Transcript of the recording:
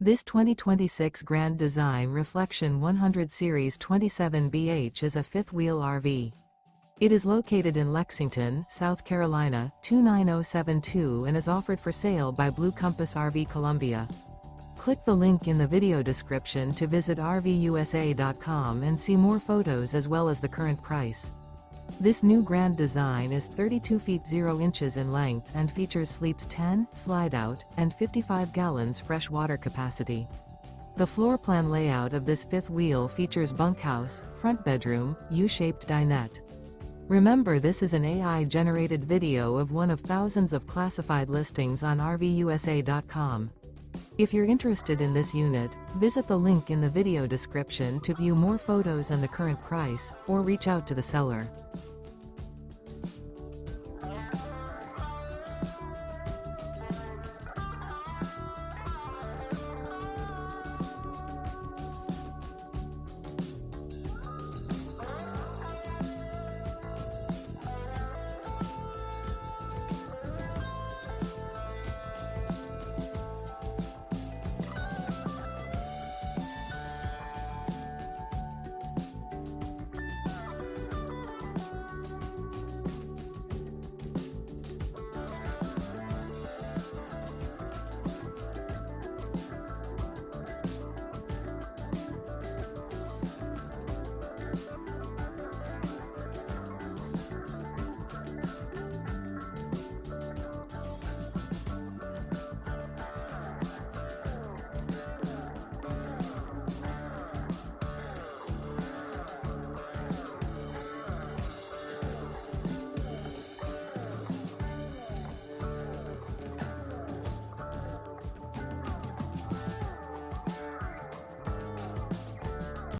This 2026 Grand Design Reflection 100 Series 27BH is a fifth-wheel RV. It is located in Lexington, South Carolina, 29072 and is offered for sale by Blue Compass RV Columbia. Click the link in the video description to visit RVUSA.com and see more photos as well as the current price. This new Grand Design is 32 feet 0 inches in length and features sleeps 10, slide-out, and 55 gallons fresh water capacity. The floor plan layout of this fifth wheel features bunkhouse, front bedroom, U-shaped dinette. Remember, this is an AI-generated video of one of thousands of classified listings on RVUSA.com. If you're interested in this unit, visit the link in the video description to view more photos and the current price, or reach out to the seller.